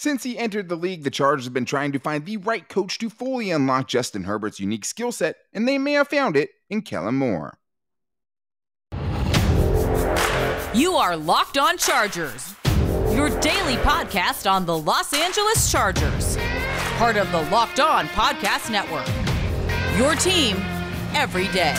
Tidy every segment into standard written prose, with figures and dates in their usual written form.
Since he entered the league, the Chargers have been trying to find the right coach to fully unlock Justin Herbert's unique skill set, and they may have found it in Kellen Moore. You are Locked On Chargers, your daily podcast on the Los Angeles Chargers, part of the Locked On Podcast Network, your team every day.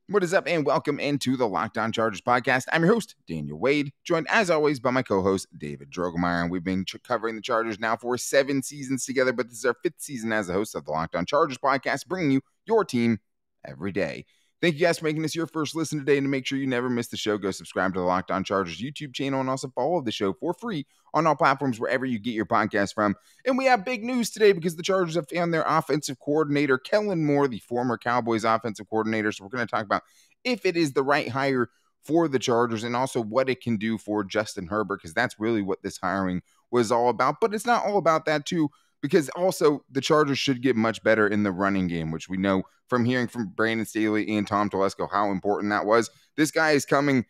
What is up, and welcome into the Locked On Chargers podcast. I'm your host, Daniel Wade, joined as always by my co-host, David Drogemeyer, and we've been covering the Chargers now for 7 seasons together, but this is our 5th season as the host of the Locked On Chargers podcast, bringing you your team every day. Thank you guys for making this your first listen today, and to make sure you never miss the show, go subscribe to the Locked On Chargers YouTube channel and also follow the show for free on all platforms wherever you get your podcast from. And we have big news today because the Chargers have found their offensive coordinator, Kellen Moore, the former Cowboys offensive coordinator. So we're going to talk about if it is the right hire for the Chargers and also what it can do for Justin Herbert, because that's really what this hiring was all about. But it's not all about that too, because also the Chargers should get much better in the running game, which we know from hearing from Brandon Staley and Tom Telesco how important that was. This guy is coming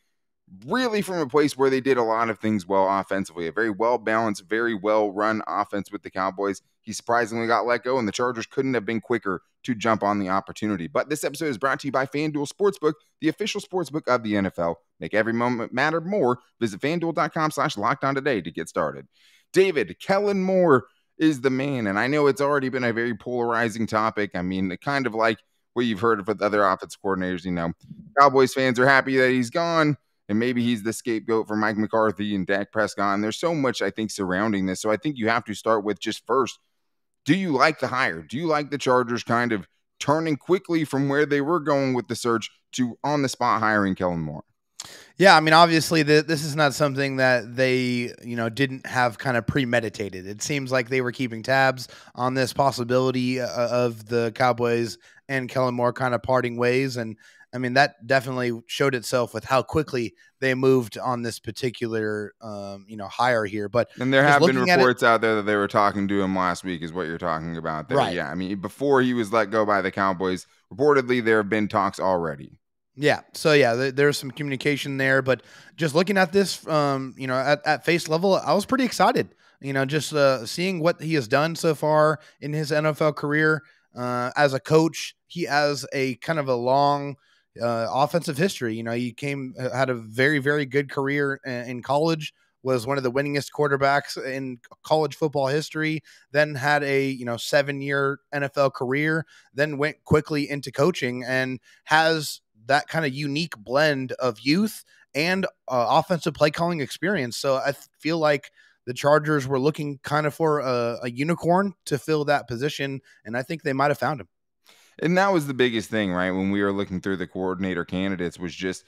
really from a place where they did a lot of things well offensively, a very well-balanced, very well-run offense with the Cowboys. He surprisingly got let go, and the Chargers couldn't have been quicker to jump on the opportunity. But this episode is brought to you by FanDuel Sportsbook, the official sportsbook of the NFL. Make every moment matter more. Visit FanDuel.com/lockedon today to get started. David, Kellen Moore is the man, and I know it's already been a very polarizing topic. I mean, kind of like what you've heard with other offensive coordinators. You know, Cowboys fans are happy that he's gone, and maybe he's the scapegoat for Mike McCarthy and Dak Prescott. And there's so much, I think, surrounding this. So I think you have to start with just first, do you like the hire? Do you like the Chargers kind of turning quickly from where they were going with the search to on-the-spot hiring Kellen Moore? Yeah, I mean, obviously, this is not something that they, didn't have kind of premeditated. It seems like they were keeping tabs on this possibility of the Cowboys and Kellen Moore kind of parting ways. And, I mean, that definitely showed itself with how quickly they moved on this particular, hire here. And there have been reports out there that they were talking to him last week is what you're talking about there. Right. Yeah, I mean, before he was let go by the Cowboys, reportedly there have been talks already. Yeah. So, yeah, there's some communication there. But just looking at this, at face level, I was pretty excited, just seeing what he has done so far in his NFL career as a coach. He has a kind of a long offensive history. He had a very, very good career in college, was one of the winningest quarterbacks in college football history, then had a 7-year NFL career, then went quickly into coaching and has that kind of unique blend of youth and offensive play calling experience. So I feel like the Chargers were looking kind of for a unicorn to fill that position, and I think they might have found him. And that was the biggest thing, right? When we were looking through the coordinator candidates, was just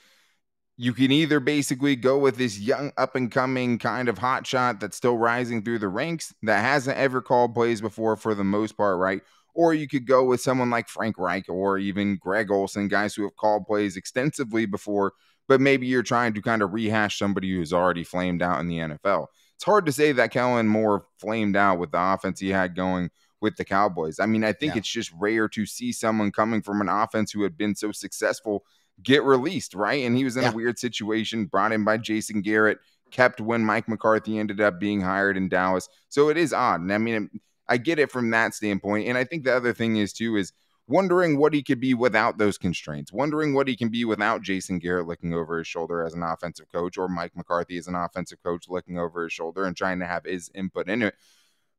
you can either basically go with this young up-and-coming kind of hotshot that's still rising through the ranks that hasn't ever called plays before for the most part, right? Or you could go with someone like Frank Reich or even Greg Olsen, guys who have called plays extensively before, but maybe you're trying to kind of rehash somebody who's already flamed out in the NFL. It's hard to say that Kellen Moore flamed out with the offense he had going with the Cowboys. I mean, I think it's just rare to see someone coming from an offense who had been so successful get released, right? And he was in a weird situation, brought in by Jason Garrett, kept when Mike McCarthy ended up being hired in Dallas. So it is odd. And I mean, I get it from that standpoint. And I think the other thing is too, is wondering what he could be without those constraints, wondering what he can be without Jason Garrett looking over his shoulder as an offensive coach, or Mike McCarthy as an offensive coach looking over his shoulder and trying to have his input in it.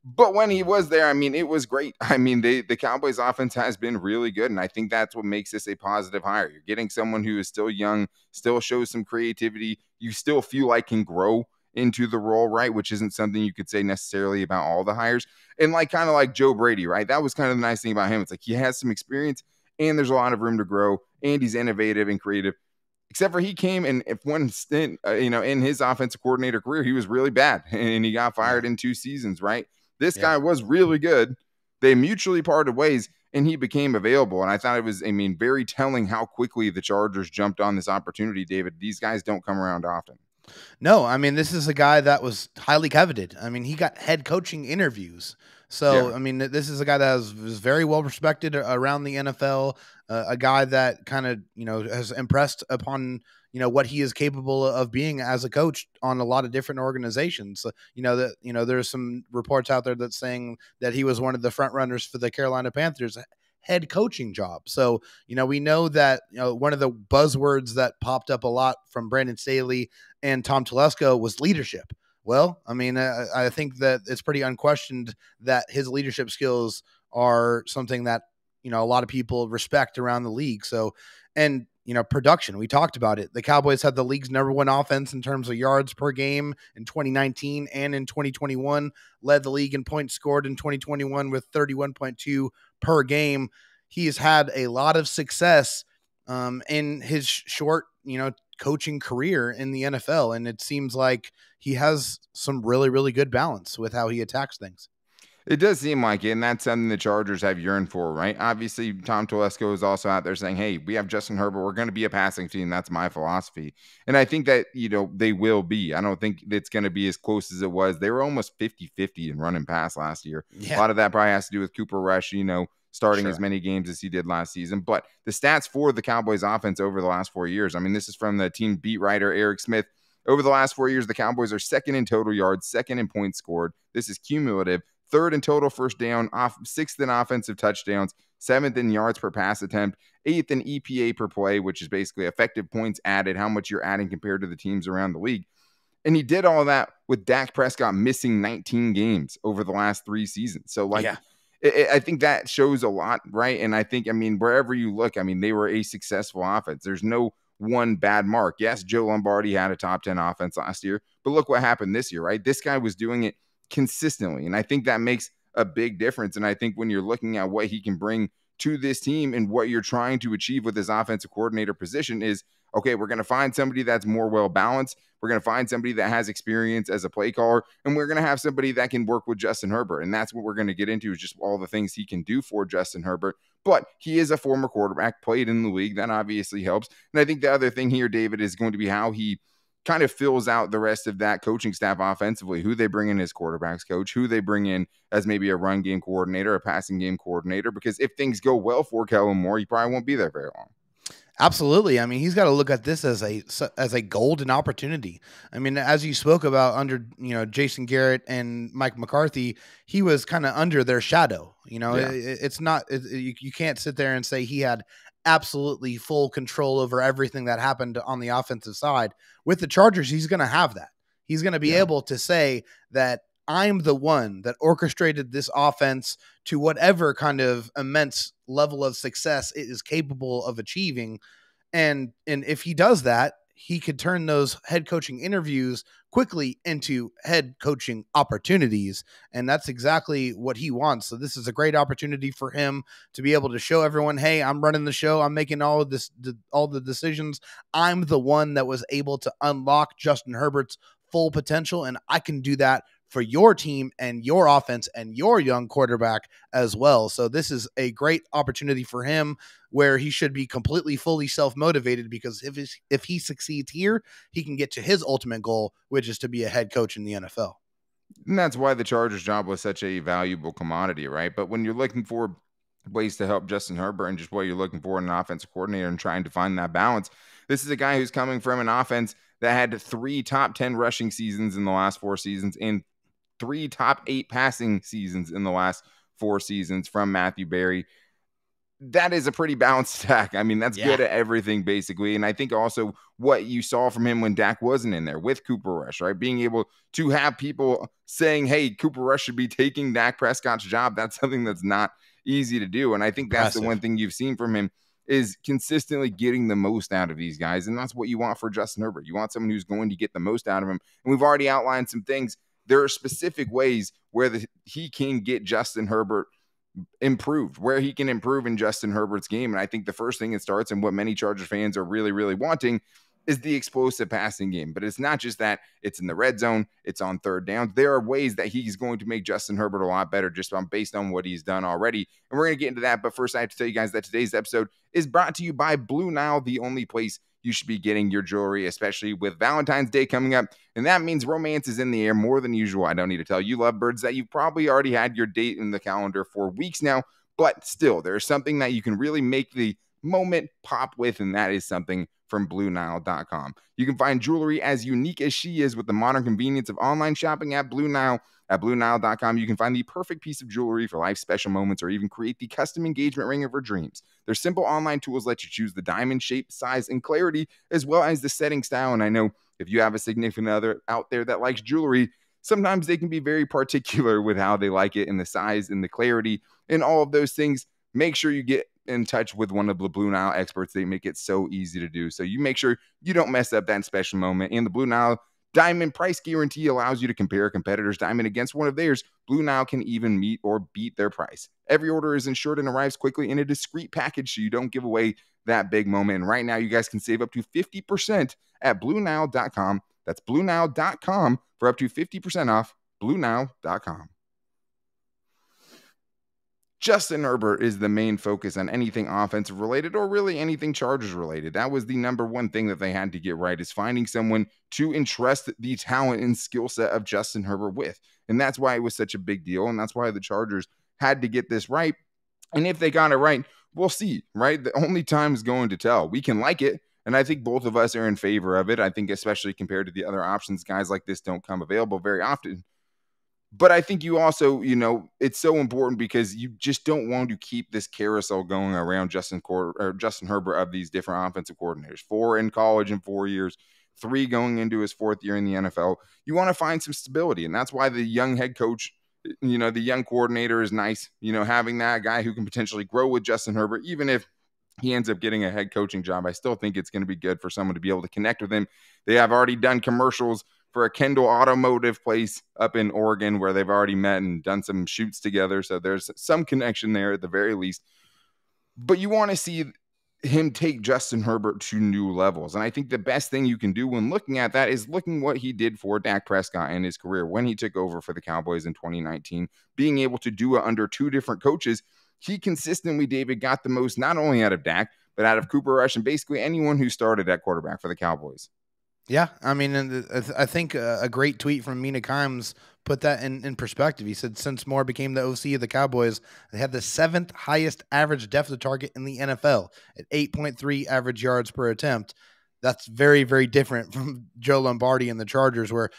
But when he was there, I mean, it was great. I mean, the Cowboys offense has been really good, and I think that's what makes this a positive hire. You're getting someone who is still young, still shows some creativity, you still feel like can grow into the role, right? Which isn't something you could say necessarily about all the hires. And kind of like Joe Brady, right? That was kind of the nice thing about him. It's like he has some experience and there's a lot of room to grow and he's innovative and creative. Except for he came and if one stint, in his offensive coordinator career, he was really bad and he got fired in 2 seasons, right? This guy was really good. They mutually parted ways and he became available. And I thought it was, very telling how quickly the Chargers jumped on this opportunity, David. These guys don't come around often. No, I mean, this is a guy that was highly coveted. I mean, he got head coaching interviews So, Yeah. I mean, this is a guy that is very well respected around the NFL, a guy that kind of, has impressed upon, what he is capable of being as a coach on a lot of different organizations. So, there's some reports out there that's saying that he was one of the front runners for the Carolina Panthers head coaching job. So, we know that, one of the buzzwords that popped up a lot from Brandon Staley and Tom Telesco was leadership. Well, I mean, I think that it's pretty unquestioned that his leadership skills are something that, a lot of people respect around the league. So, and, production, we talked about it. The Cowboys had the league's #1 offense in terms of yards per game in 2019 and in 2021, led the league in points scored in 2021 with 31.2 per game. He has had a lot of success in his short, coaching career in the NFL. And it seems like he has some really, really good balance with how he attacks things. It does seem like it, and that's something the Chargers have yearned for, right? Obviously, Tom Telesco is also out there saying, hey, we have Justin Herbert. We're going to be a passing team. That's my philosophy. And I think that, they will be. I don't think it's going to be as close as it was. They were almost 50-50 in run and pass last year. Yeah. A lot of that probably has to do with Cooper Rush, starting as many games as he did last season. But the stats for the Cowboys offense over the last 4 years, I mean, this is from the team beat writer Eric Smith. Over the last 4 years, the Cowboys are second in total yards, second in points scored. This is cumulative. Third in total first down, sixth in offensive touchdowns, seventh in yards per pass attempt, eighth in EPA per play, which is basically effective points added, how much you're adding compared to the teams around the league. And he did all that with Dak Prescott missing 19 games over the last 3 seasons. So, I think that shows a lot, right? And I think, wherever you look, they were a successful offense. There's no one bad mark. Yes, Joe Lombardi had a top 10 offense last year, but look what happened this year, right? This guy was doing it consistently. And I think that makes a big difference. And I think when you're looking at what he can bring to this team and what you're trying to achieve with his offensive coordinator position is, okay, we're going to find somebody that's more well-balanced. We're going to find somebody that has experience as a play caller, and we're going to have somebody that can work with Justin Herbert. And that's what we're going to get into, is just all the things he can do for Justin Herbert. But he is a former quarterback, played in the league. That obviously helps. And I think the other thing here, David, is going to be how he kind of fills out the rest of that coaching staff offensively, who they bring in as quarterbacks coach, who they bring in as maybe a run game coordinator, a passing game coordinator, because if things go well for Kellen Moore, he probably won't be there very long. Absolutely. I mean, he's got to look at this as a golden opportunity. I mean, as you spoke about under, Jason Garrett and Mike McCarthy, he was kind of under their shadow. It's not, you can't sit there and say he had absolutely full control over everything that happened on the offensive side. With the Chargers, he's going to have that. He's going to be able to say that I'm the one that orchestrated this offense to whatever kind of immense level of success it is capable of achieving. And if he does that, he could turn those head coaching interviews quickly into head coaching opportunities. And that's exactly what he wants. So this is a great opportunity for him to be able to show everyone, hey, I'm running the show. I'm making all of this, all the decisions. I'm the one that was able to unlock Justin Herbert's full potential. And I can do that for your team and your offense and your young quarterback as well. So this is a great opportunity for him, where he should be completely, fully self-motivated, because if he succeeds here, he can get to his ultimate goal, which is to be a head coach in the NFL. And that's why the Chargers job was such a valuable commodity, right? But when you're looking for ways to help Justin Herbert and just what you're looking for in an offensive coordinator and trying to find that balance, this is a guy who's coming from an offense that had 3 top 10 rushing seasons in the last 4 seasons and 3 top 8 passing seasons in the last 4 seasons from Matthew Berry. That is a pretty balanced attack. I mean, that's good at everything, basically. And I think also what you saw from him when Dak wasn't in there with Cooper Rush, right? Being able to have people saying, hey, Cooper Rush should be taking Dak Prescott's job. That's something that's not easy to do. And I think that's the one thing you've seen from him, is consistently getting the most out of these guys. And that's what you want for Justin Herbert. You want someone who's going to get the most out of him. And we've already outlined some things. There are specific ways where he can get Justin Herbert improved, where he can improve in Justin Herbert's game. And I think the first thing it starts, and what many Chargers fans are really, really wanting, is the explosive passing game. But it's not just that. It's in the red zone. It's on third down. There are ways that he's going to make Justin Herbert a lot better just based on what he's done already. And we're going to get into that. But first, I have to tell you guys that today's episode is brought to you by Blue Nile, the only place you should be getting your jewelry, especially with Valentine's Day coming up. And that means romance is in the air more than usual. I don't need to tell you lovebirds that you've probably already had your date in the calendar for weeks now, but still, there's something that you can really make the moment pop with, and that is something from BlueNile.com. You can find jewelry as unique as she is with the modern convenience of online shopping at Blue Nile. At BlueNile.com, you can find the perfect piece of jewelry for life's special moments or even create the custom engagement ring of her dreams. Their simple online tools let you choose the diamond shape, size, and clarity, as well as the setting style. And I know if you have a significant other out there that likes jewelry, sometimes they can be very particular with how they like it and the size and the clarity and all of those things. Make sure you get in touch with one of the Blue Nile experts. They make it so easy to do. So you make sure you don't mess up that special moment. And the Blue Nile Diamond Price Guarantee allows you to compare a competitor's diamond against one of theirs. Blue Nile can even meet or beat their price. Every order is insured and arrives quickly in a discreet package so you don't give away that big moment. And right now, you guys can save up to 50% at BlueNile.com. That's BlueNile.com for up to 50% off. BlueNile.com. Justin Herbert is the main focus on anything offensive related or really anything Chargers related. That was the number one thing that they had to get right, is finding someone to entrust the talent and skill set of Justin Herbert with. And that's why it was such a big deal. And that's why the Chargers had to get this right. And if they got it right, we'll see, right? The only time is going to tell. We can like it. And I think both of us are in favor of it. I think especially compared to the other options, guys like this don't come available very often. But I think you also, it's so important because you just don't want to keep this carousel going around Justin Herbert of these different offensive coordinators. 4 in college in 4 years, 3 going into his 4th year in the NFL. You want to find some stability, and that's why the young head coach, the young coordinator is nice. Having that guy who can potentially grow with Justin Herbert, even if he ends up getting a head coaching job, I still think it's going to be good for someone to be able to connect with him. They have already done commercials for a Kendall automotive place up in Oregon where they've already met and done some shoots together. So there's some connection there at the very least. But you want to see him take Justin Herbert to new levels. And I think the best thing you can do when looking at that is looking what he did for Dak Prescott in his career when he took over for the Cowboys in 2019, being able to do it under 2 different coaches. He consistently, David, got the most not only out of Dak, but out of Cooper Rush and basically anyone who started at quarterback for the Cowboys. Yeah, I mean, I think a great tweet from Mina Kimes put that in perspective. He said, since Moore became the OC of the Cowboys, they had the 7th highest average depth of target in the NFL at 8.3 average yards per attempt. That's very, very different from Joe Lombardi and the Chargers, where,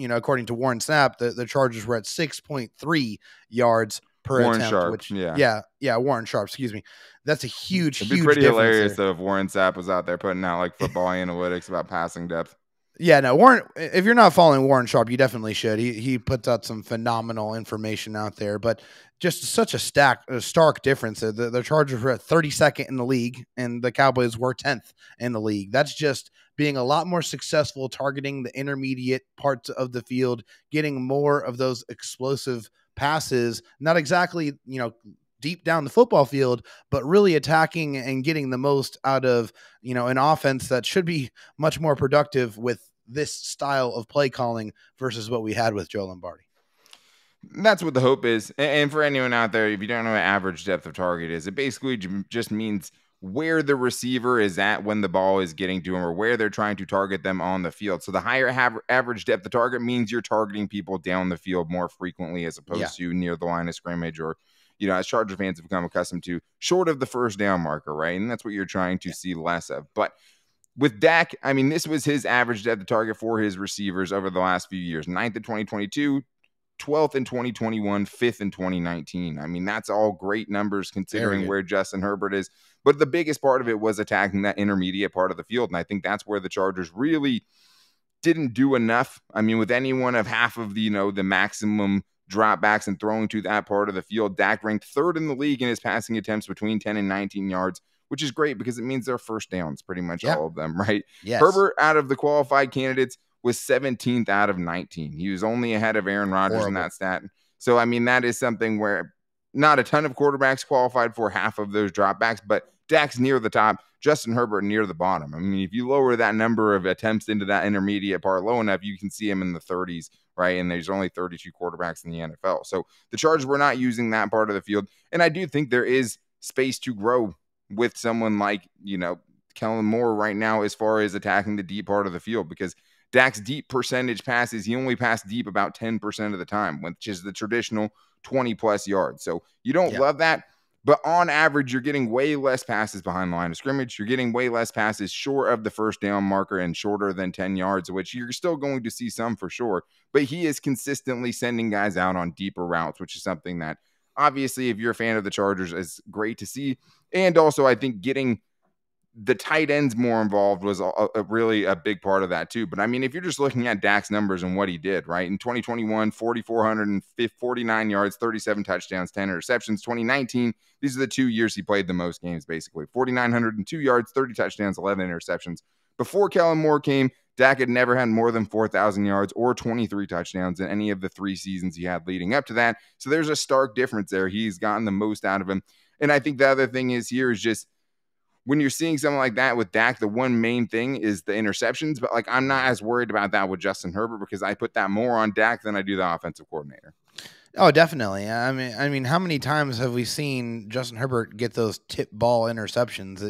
according to Warren Sapp, the Chargers were at 6.3 yards per Warren attempt. Sharp, Warren Sharp, excuse me. That's a huge, It'd be pretty hilarious though if Warren Sapp was out there putting out like football analytics about passing depth. Yeah, no, Warren, if you're not following Warren Sharp, you definitely should. He puts out some phenomenal information out there, but just such a stark difference. The Chargers were at 32nd in the league, and the Cowboys were 10th in the league. That's just being a lot more successful targeting the intermediate parts of the field, getting more of those explosive passes, not exactly, deep down the football field, but really attacking and getting the most out of, an offense that should be much more productive with this style of play calling versus what we had with Joe Lombardi. That's what the hope is. And for anyone out there, if you don't know what average depth of target is, it basically just means where the receiver is at when the ball is getting to him or where they're trying to target them on the field. So the higher average depth of target means you're targeting people down the field more frequently as opposed to near the line of scrimmage or, as Charger fans have become accustomed to, short of the first down marker, right? And that's what you're trying to see less of. But with Dak, I mean, this was his average depth of target for his receivers over the last few years. 9th in 2022, 12th in 2021, 5th in 2019. I mean, that's all great numbers considering where Justin Herbert is. But the biggest part of it was attacking that intermediate part of the field. And I think that's where the Chargers really didn't do enough. I mean, with anyone of half of the maximum dropbacks and throwing to that part of the field, Dak ranked 3rd in the league in his passing attempts between 10 and 19 yards, which is great because it means they're first downs, pretty much all of them, right? Yes. Herbert, out of the qualified candidates, was 17th out of 19. He was only ahead of Aaron Rodgers in that stat. So, I mean, that is something where not a ton of quarterbacks qualified for half of those dropbacks, but Dak's near the top, Justin Herbert near the bottom. I mean, if you lower that number of attempts into that intermediate part low enough, you can see him in the 30s, right? And there's only 32 quarterbacks in the NFL. So the Chargers were not using that part of the field. And I do think there is space to grow with someone like, Kellen Moore right now as far as attacking the deep part of the field, because Dak's deep percentage passes, he only passed deep about 10% of the time, which is the traditional 20 plus yards. So you don't love that. But on average, you're getting way less passes behind the line of scrimmage. You're getting way less passes short of the first down marker and shorter than 10 yards, which you're still going to see some for sure. But he is consistently sending guys out on deeper routes, which is something that obviously, if you're a fan of the Chargers, is great to see. And also, I think getting the tight ends more involved was really a big part of that too. But I mean, if you're just looking at Dak's numbers and what he did, right? In 2021, 4,449 yards, 37 touchdowns, 10 interceptions. 2019, these are the 2 years he played the most games, basically. 4,902 yards, 30 touchdowns, 11 interceptions. Before Kellen Moore came, Dak had never had more than 4,000 yards or 23 touchdowns in any of the 3 seasons he had leading up to that. So there's a stark difference there. He's gotten the most out of him. And I think the other thing is here is just, when you're seeing something like that with Dak, the one main thing is the interceptions. But like, I'm not as worried about that with Justin Herbert, because I put that more on Dak than I do the offensive coordinator. Oh, definitely. I mean, how many times have we seen Justin Herbert get those tip ball interceptions?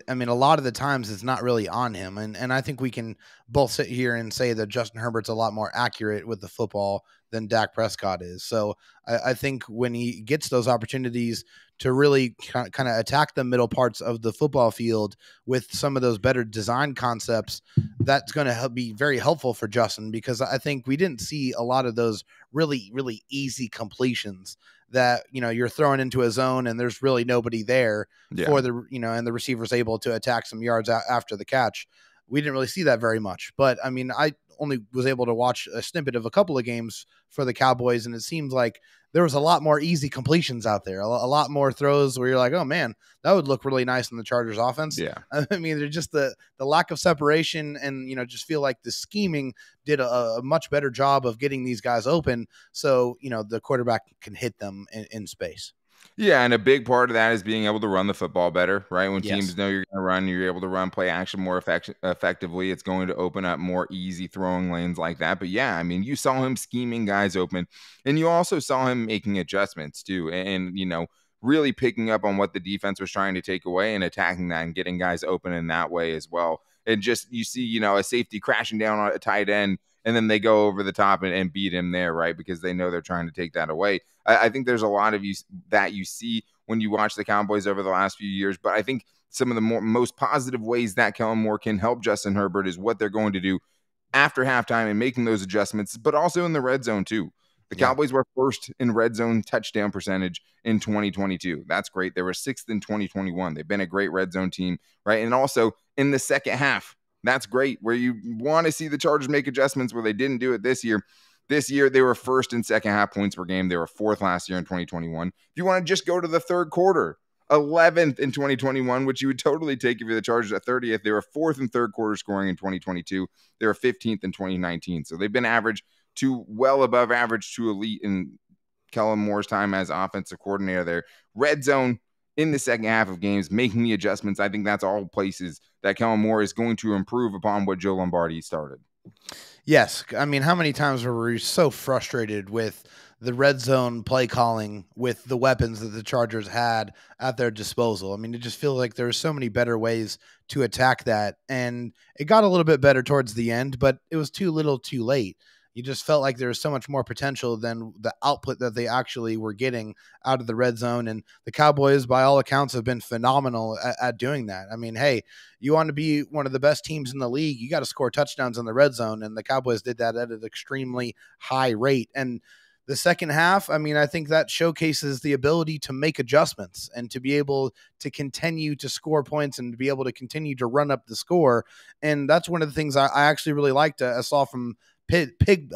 I mean, a lot of the times it's not really on him. And I think we can both sit here and say that Justin Herbert's a lot more accurate with the football than Dak Prescott is. So I think when he gets those opportunities to really kind of attack the middle parts of the football field with some of those better design concepts, that's going to be very helpful for Justin, because I think we didn't see a lot of those really, really easy completions that, you're throwing into a zone and there's really nobody there for the, and the receiver's able to attack some yards after the catch. We didn't really see that very much. But I mean, I only was able to watch a snippet of a couple of games for the Cowboys, and it seems like there was a lot more easy completions out there, a lot more throws where you're like, oh man, that would look really nice in the Chargers offense. Yeah. I mean, they're just the lack of separation, and, just feel like the scheming did a much better job of getting these guys open. So, the quarterback can hit them in space. Yeah, and a big part of that is being able to run the football better, right? When teams know you're going to run, you're able to run play action more effectively. It's going to open up more easy throwing lanes like that. But yeah, I mean, you saw him scheming guys open, and you also saw him making adjustments too, and really picking up on what the defense was trying to take away and attacking that and getting guys open in that way as well. And just, you see, a safety crashing down on a tight end, and then they go over the top and beat him there, right? Because they know they're trying to take that away. I think there's a lot of that you see when you watch the Cowboys over the last few years. But I think some of the most positive ways that Kellen Moore can help Justin Herbert is what they're going to do after halftime and making those adjustments, but also in the red zone too. The Cowboys were first in red zone touchdown percentage in 2022. That's great. They were sixth in 2021. They've been a great red zone team, right? And also in the second half, that's great, where you want to see the Chargers make adjustments where they didn't do it this year. This year, they were first in second half points per game. They were fourth last year in 2021. If you want to just go to the third quarter, 11th in 2021, which you would totally take if you're the Chargers at 30th. They were fourth in third quarter scoring in 2022. They were 15th in 2019. So they've been average to well above average to elite in Kellen Moore's time as offensive coordinator there. Red zone in the second half of games, making the adjustments. I think that's all places that Kellen Moore is going to improve upon what Joe Lombardi started. Yes. I mean, how many times were we so frustrated with the red zone play calling with the weapons that the Chargers had at their disposal? I mean, it just feels like there were so many better ways to attack that. And it got a little bit better towards the end, but it was too little too late. You just felt like there was so much more potential than the output that they actually were getting out of the red zone. And the Cowboys, by all accounts, have been phenomenal at doing that. I mean, hey, you want to be one of the best teams in the league, you got to score touchdowns in the red zone. And the Cowboys did that at an extremely high rate. And the second half, I mean, I think that showcases the ability to make adjustments and to be able to continue to score points and to be able to continue to run up the score. And that's one of the things I actually really liked. I saw from Pigskin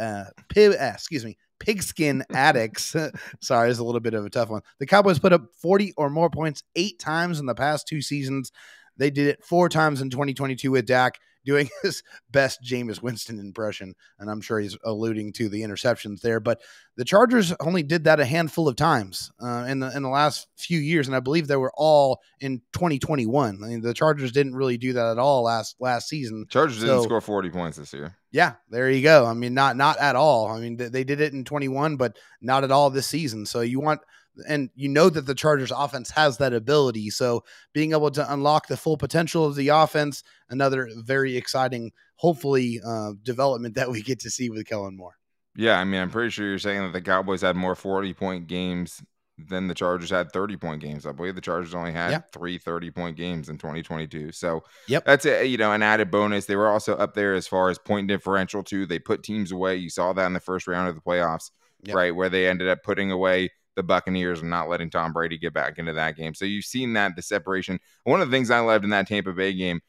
Addicts. Sorry, it's a little bit of a tough one. The Cowboys put up 40 or more points 8 times in the past 2 seasons. They did it 4 times in 2022 with Dak doing his best Jameis Winston impression, and I'm sure he's alluding to the interceptions there. But the Chargers only did that a handful of times in the last few years, and I believe they were all in 2021. I mean, the Chargers didn't really do that at all last season. Chargers didn't score 40 points this year. Yeah, there you go. I mean, not at all. I mean, they did it in 21, but not at all this season. So you want And you know that the Chargers offense has that ability. So being able to unlock the full potential of the offense, another very exciting, hopefully, development that we get to see with Kellen Moore. Yeah, I mean, I'm pretty sure you're saying that the Cowboys had more 40-point games than the Chargers had 30-point games. I believe the Chargers only had 3 30-point games in 2022. So that's an added bonus. They were also up there as far as point differential too. They put teams away. You saw that in the first round of the playoffs, right, where they ended up putting away the Buccaneers and not letting Tom Brady get back into that game. So you've seen that, the separation. One of the things I loved in that Tampa Bay game,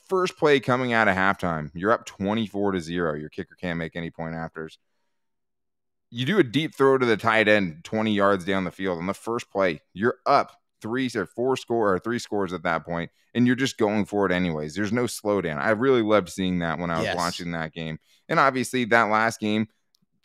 first play coming out of halftime, you're up 24-0. Your kicker can't make any point afters. You do a deep throw to the tight end 20 yards down the field on the first play. You're up 3 scores at that point, and you're just going for it anyways. There's no slowdown. I really loved seeing that when I was watching that game. And obviously that last game,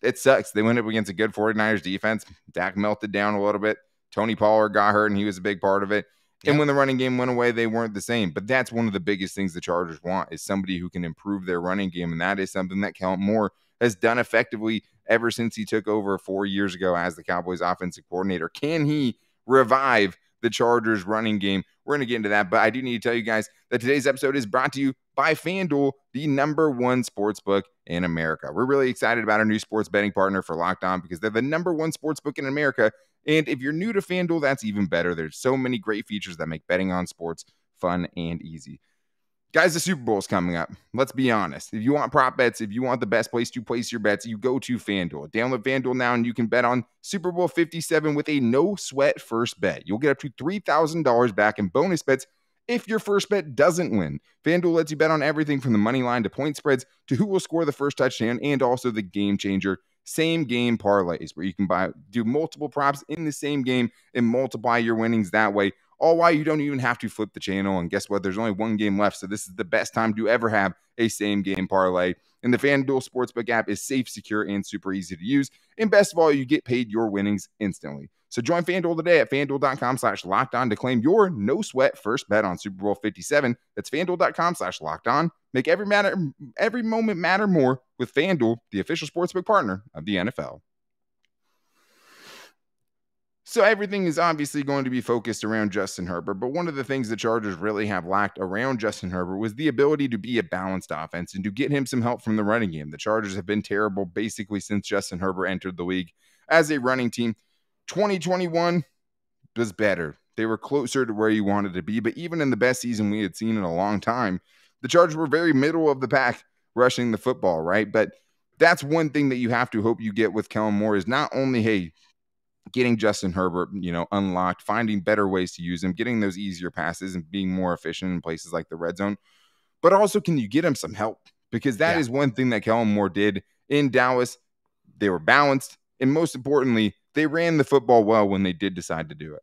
it sucks. They went up against a good 49ers defense. Dak melted down a little bit. Tony Pollard got hurt, and he was a big part of it. And when the running game went away, they weren't the same. But that's one of the biggest things the Chargers want, is somebody who can improve their running game, and that is something that Kellen Moore has done effectively ever since he took over 4 years ago as the Cowboys offensive coordinator. Can he revive the Chargers running game? We're going to get into that, but I do need to tell you guys that today's episode is brought to you by FanDuel, the #1 sportsbook in America. We're really excited about our new sports betting partner for Locked On because they're the #1 sportsbook in America. And if you're new to FanDuel, that's even better. There's so many great features that make betting on sports fun and easy. Guys, the Super Bowl is coming up. Let's be honest. If you want prop bets, if you want the best place to place your bets, you go to FanDuel. Download FanDuel now and you can bet on Super Bowl 57 with a no-sweat first bet. You'll get up to $3,000 back in bonus bets if your first bet doesn't win. FanDuel lets you bet on everything from the money line to point spreads to who will score the first touchdown, and also the game changer same game parlays, where you can do multiple props in the same game and multiply your winnings that way. All while you don't even have to flip the channel. And guess what? There's only one game left, so this is the best time to ever have a same-game parlay. And the FanDuel Sportsbook app is safe, secure, and super easy to use. And best of all, you get paid your winnings instantly. So join FanDuel today at FanDuel.com/LockedOn to claim your no-sweat first bet on Super Bowl 57. That's FanDuel.com/LockedOn. Make every moment matter more with FanDuel, the official sportsbook partner of the NFL. So everything is obviously going to be focused around Justin Herbert, but one of the things the Chargers really have lacked around Justin Herbert was the ability to be a balanced offense and to get him some help from the running game. The Chargers have been terrible basically since Justin Herbert entered the league as a running team. 2021 was better. They were closer to where you wanted to be, but even in the best season we had seen in a long time, the Chargers were very middle of the pack rushing the football, right? But that's one thing that you have to hope you get with Kellen Moore is not only, hey, getting Justin Herbert, unlocked, finding better ways to use him, getting those easier passes and being more efficient in places like the red zone. But also, can you get him some help? Because that is one thing that Kellen Moore did in Dallas. They were balanced. And most importantly, they ran the football well when they did decide to do it.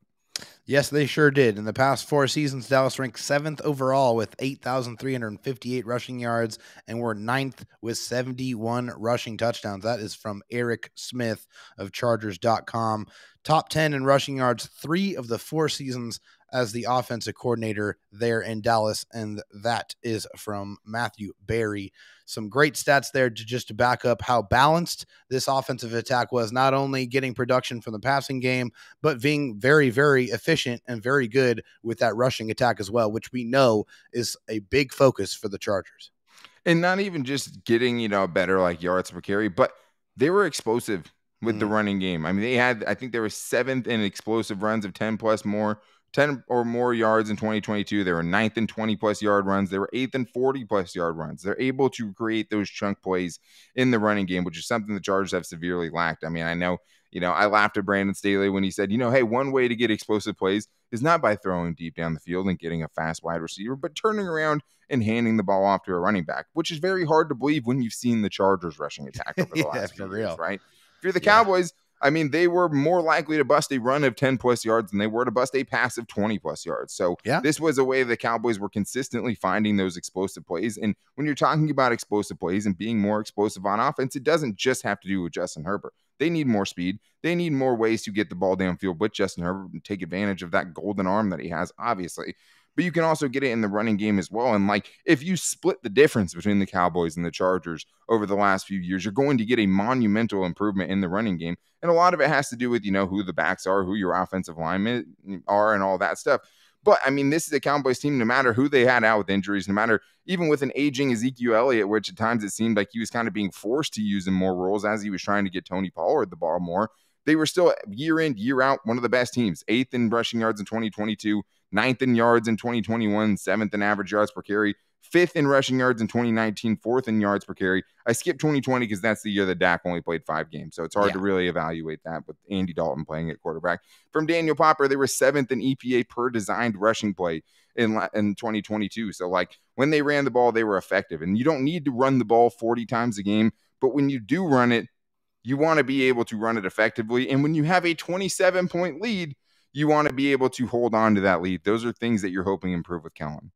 Yes, they sure did. In the past 4 seasons, Dallas ranked 7th overall with 8,358 rushing yards, and were 9th with 71 rushing touchdowns. That is from Eric Smith of Chargers.com. Top 10 in rushing yards 3 of the 4 seasons as the offensive coordinator there in Dallas, and that is from Matthew Berry. Some great stats there to back up how balanced this offensive attack was, not only getting production from the passing game, but being very, very efficient and very good with that rushing attack as well, which we know is a big focus for the Chargers. And not even just getting, better yards per carry, but they were explosive with the running game. I mean, I think they were 7th in explosive runs of 10 or more yards in 2022. They were 9th in 20+ yard runs. They were 8th in 40+ yard runs. They're able to create those chunk plays in the running game, which is something the Chargers have severely lacked. I mean, I know, I laughed at Brandon Staley when he said, hey, one way to get explosive plays is not by throwing deep down the field and getting a fast wide receiver, but turning around and handing the ball off to a running back, which is very hard to believe when you've seen the Chargers rushing attack over the last few years, right? If you're the Cowboys, I mean, they were more likely to bust a run of 10+ yards than they were to bust a pass of 20+ yards. So this was a way the Cowboys were consistently finding those explosive plays. And when you're talking about explosive plays and being more explosive on offense, it doesn't just have to do with Justin Herbert. They need more speed. They need more ways to get the ball downfield with Justin Herbert and take advantage of that golden arm that he has, obviously. but you can also get it in the running game as well. And like, if you split the difference between the Cowboys and the Chargers over the last few years, you're going to get a monumental improvement in the running game. And a lot of it has to do with, who the backs are, who your offensive linemen are, and all that stuff. But I mean, this is a Cowboys team, no matter who they had out with injuries, no matter even with an aging Ezekiel Elliott, which at times it seemed like he was kind of being forced to use in more roles as he was trying to get Tony Pollard the ball more. They were still year in, year out, one of the best teams. 8th in rushing yards in 2022, 9th in yards in 2021, 7th in average yards per carry, 5th in rushing yards in 2019, 4th in yards per carry. I skipped 2020 because that's the year that Dak only played 5 games. So it's hard to really evaluate that with Andy Dalton playing at quarterback. From Daniel Popper, they were 7th in EPA per designed rushing play in 2022. So like, when they ran the ball, they were effective. And you don't need to run the ball 40 times a game, but when you do run it, you want to be able to run it effectively. And when you have a 27-point lead, you want to be able to hold on to that lead. Those are things that you're hoping improve with Kellen.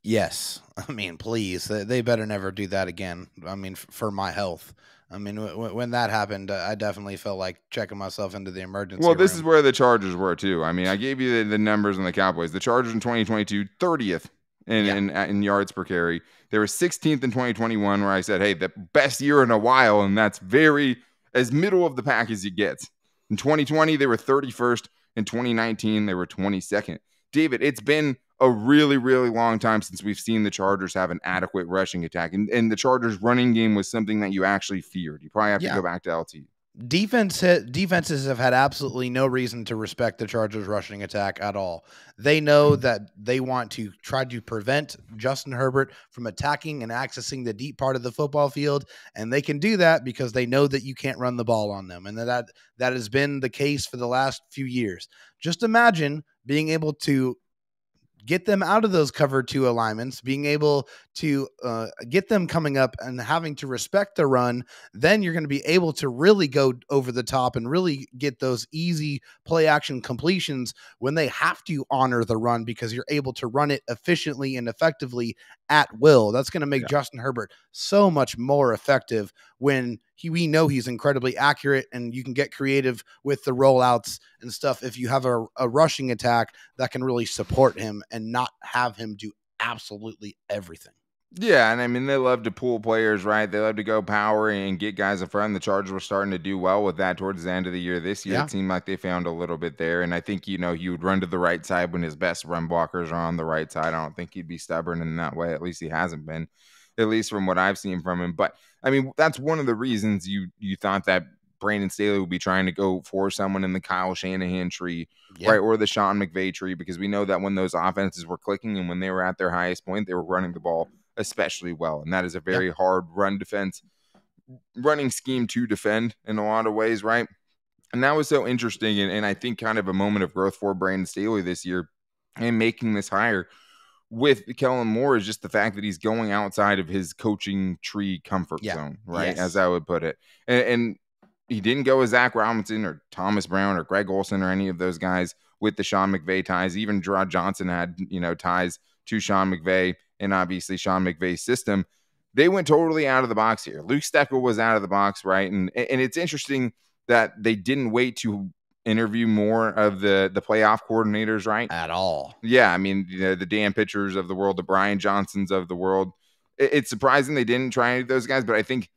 Yes. I mean, please, they better never do that again. I mean, for my health. I mean, when that happened, I definitely felt like checking myself into the emergency room. This is where the Chargers were too. I mean, I gave you the numbers on the Cowboys. The Chargers in 2022, 30th in yards per carry. They were 16th in 2021, where I said, hey, the best year in a while, and that's as middle of the pack as you get. In 2020, they were 31st. In 2019, they were 22nd. David, it's been a really, really long time since we've seen the Chargers have an adequate rushing attack. And the Chargers running game was something that you actually feared. You probably have to go back to LT. Defenses have had absolutely no reason to respect the Chargers rushing attack at all. They know that they want to try to prevent Justin Herbert from attacking and accessing the deep part of the football field. And they can do that because they know that you can't run the ball on them. And that has been the case for the last few years. Just imagine being able to get them out of those cover 2 alignments, being able to get them coming up and having to respect the run. Then you're going to be able to really go over the top and really get those easy play action completions when they have to honor the run, because you're able to run it efficiently and effectively at will. That's going to make Justin Herbert so much more effective when we know he's incredibly accurate, and you can get creative with the rollouts and stuff if you have a rushing attack that can really support him and not have him do absolutely everything. Yeah, and I mean, they love to pull players, right? They love to go power and get guys in front. The Chargers were starting to do well with that towards the end of the year. This year, it seemed like they found a little bit there. And I think, he would run to the right side when his best run blockers are on the right side. I don't think he'd be stubborn in that way. At least he hasn't been, at least from what I've seen from him. But, I mean, that's one of the reasons you thought that Brandon Staley would be trying to go for someone in the Kyle Shanahan tree, right, or the Sean McVay tree, because we know that when those offenses were clicking and when they were at their highest point, they were running the ball especially well. And that is a very hard running scheme to defend in a lot of ways, right? And that was so interesting. And I think kind of a moment of growth for Brandon Staley this year and making this hire with Kellen Moore is just the fact that he's going outside of his coaching tree comfort zone, right? As I would put it. And he didn't go with Zach Robinson or Thomas Brown or Greg Olsen or any of those guys with the Sean McVay ties. Even Gerard Johnson had, ties to Sean McVay and obviously Sean McVay's system. They went totally out of the box here. Luke Steckel was out of the box, right? And it's interesting that they didn't wait to interview more of the playoff coordinators, right? At all. Yeah, I mean, the Dan Pitchers of the world, the Brian Johnsons of the world. It's surprising they didn't try any of those guys, but I think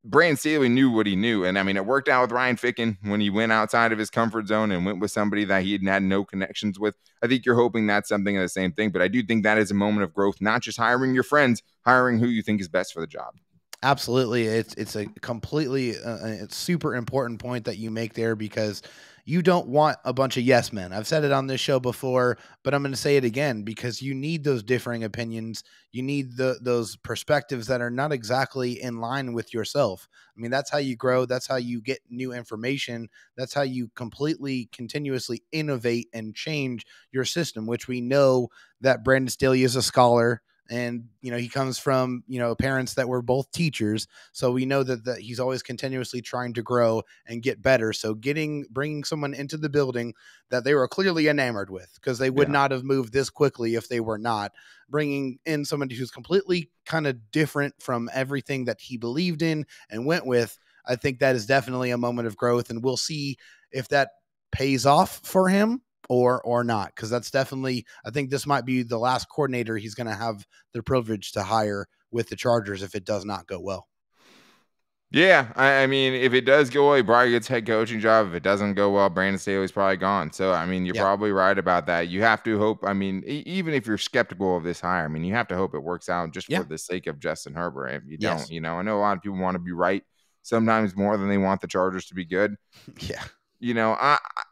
Brandon Staley knew what he knew. And I mean, it worked out with Ryan Ficken when he went outside of his comfort zone and went with somebody that he had no connections with. I think you're hoping that's something of the same thing, but I do think that is a moment of growth, not just hiring your friends, hiring who you think is best for the job. Absolutely. It's a completely it's super important point that you make there, because you don't want a bunch of yes men. I've said it on this show before, but I'm going to say it again, because you need those differing opinions. You need those perspectives that are not exactly in line with yourself. I mean, that's how you grow. That's how you get new information. That's how you completely continuously innovate and change your system, which we know that Brandon Staley is a scholar. And, he comes from, parents that were both teachers. So we know that he's always continuously trying to grow and get better. So bringing someone into the building that they were clearly enamored with, because they would not have moved this quickly if they were not. Bringing in somebody who's completely kind of different from everything that he believed in and went with, I think that is definitely a moment of growth. And we'll see if that pays off for him. or not, because that's definitely, I think this might be the last coordinator he's going to have the privilege to hire with the Chargers if it does not go well. Yeah, I mean, if it does go well, he probably gets head coaching job. If it doesn't go well, Brandon Staley's probably gone. So, I mean, you're probably right about that. You have to hope. I mean, even if you're skeptical of this hire, I mean, you have to hope it works out just for the sake of Justin Herbert. If you don't, I know a lot of people want to be right sometimes more than they want the Chargers to be good. Yeah.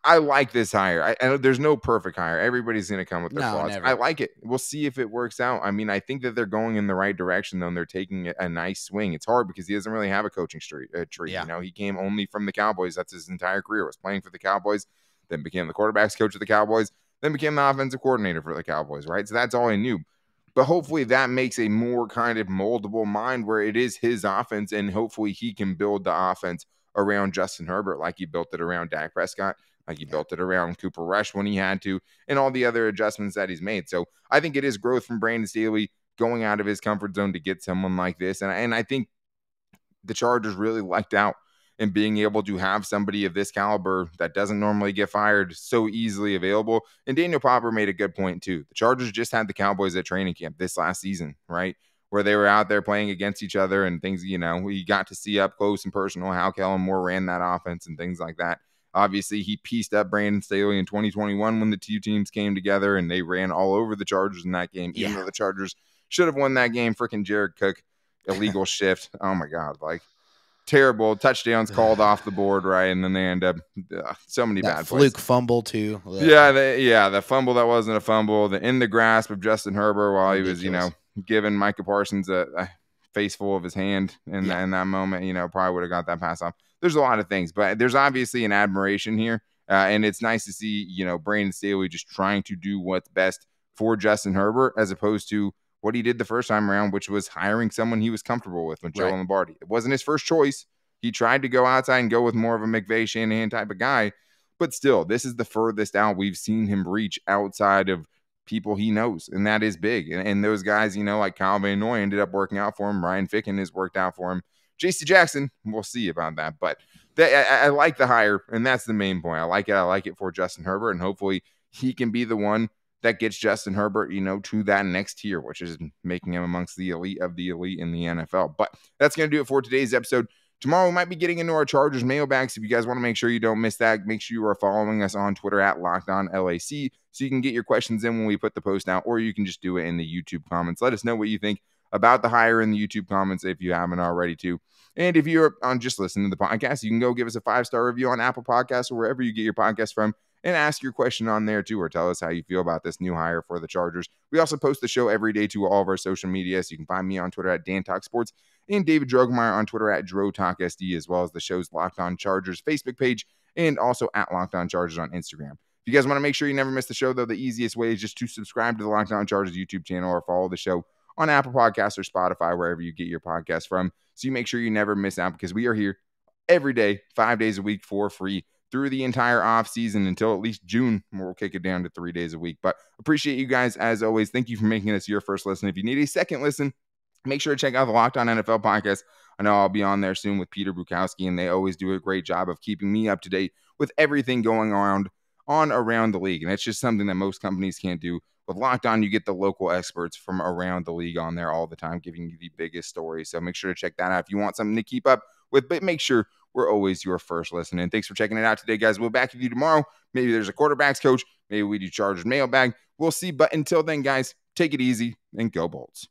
I like this hire. I know there's no perfect hire. Everybody's going to come with their flaws. Never. I like it. We'll see if it works out. I mean, I think that they're going in the right direction, though, and they're taking a nice swing. It's hard because he doesn't really have a coaching tree. Yeah. He came only from the Cowboys. That's his entire career, was playing for the Cowboys, then became the quarterback's coach of the Cowboys, then became the offensive coordinator for the Cowboys, right? So that's all he knew. But hopefully that makes a more kind of moldable mind where it is his offense, and hopefully he can build the offense around Justin Herbert like he built it around Dak Prescott, like he built it around Cooper Rush when he had to, and all the other adjustments that he's made. So I think it is growth from Brandon Staley going out of his comfort zone to get someone like this. And I think the Chargers really lucked out in being able to have somebody of this caliber that doesn't normally get fired so easily available. And Daniel Popper made a good point too. The Chargers just had the Cowboys at training camp this last season, right? Where they were out there playing against each other and things, we got to see up close and personal how Kellen Moore ran that offense and things like that. Obviously, he pieced up Brandon Staley in 2021 when the two teams came together and they ran all over the Chargers in that game, even though the Chargers should have won that game. Freaking Jared Cook, illegal shift. Oh, my God. Like, terrible. Touchdowns called off the board, right? And then they end up so many bad fluke plays. Fumble, too. Yeah, the fumble that wasn't a fumble. The in the grasp of Justin Herbert while he was, giving Micah Parsons a face full of his hand in that moment, probably would have got that pass off. There's a lot of things, but there's obviously an admiration here. And it's nice to see, Brandon Staley just trying to do what's best for Justin Herbert as opposed to what he did the first time around, which was hiring someone he was comfortable with Joe Lombardi. It wasn't his first choice. He tried to go outside and go with more of a McVay, Shanahan type of guy. But still, this is the furthest out we've seen him reach outside of people he knows, and that is big. And those guys, like Kyle Van Noy ended up working out for him. Ryan Ficken has worked out for him. J.C. Jackson, we'll see about that. But I like the hire, and that's the main point. I like it. I like it for Justin Herbert, and hopefully he can be the one that gets Justin Herbert, to that next tier, which is making him amongst the elite of the elite in the NFL. But that's going to do it for today's episode. Tomorrow we might be getting into our Chargers mailbags. If you guys want to make sure you don't miss that, make sure you are following us on Twitter at LockedOnLAC so you can get your questions in when we put the post out, or you can just do it in the YouTube comments. Let us know what you think about the hire in the YouTube comments if you haven't already too. And if you're on just listening to the podcast, you can go give us a 5-star review on Apple Podcasts or wherever you get your podcast from and ask your question on there too, or tell us how you feel about this new hire for the Chargers. We also post the show every day to all of our social media, so you can find me on Twitter at DanTalkSports and David Drogemeyer on Twitter at DroTalkSD, as well as the show's Locked On Chargers Facebook page and also at Locked On Chargers on Instagram. If you guys want to make sure you never miss the show, though, the easiest way is just to subscribe to the Locked On Chargers YouTube channel or follow the show on Apple Podcasts or Spotify, wherever you get your podcast from, so you make sure you never miss out, because we are here every day, 5 days a week for free through the entire off season until at least June, where we'll kick it down to 3 days a week. But appreciate you guys as always. Thank you for making this your first listen. If you need a second listen, make sure to check out the Locked On NFL podcast. I know I'll be on there soon with Peter Bukowski, and they always do a great job of keeping me up to date with everything going around the league. And it's just something that most companies can't do. With Locked On, you get the local experts from around the league on there all the time, giving you the biggest stories. So make sure to check that out if you want something to keep up with, but make sure we're always your first listen. And thanks for checking it out today, guys. We'll be back with you tomorrow. Maybe there's a quarterback's coach. Maybe we do Chargers mailbag. We'll see. But until then, guys, take it easy and go Bolts.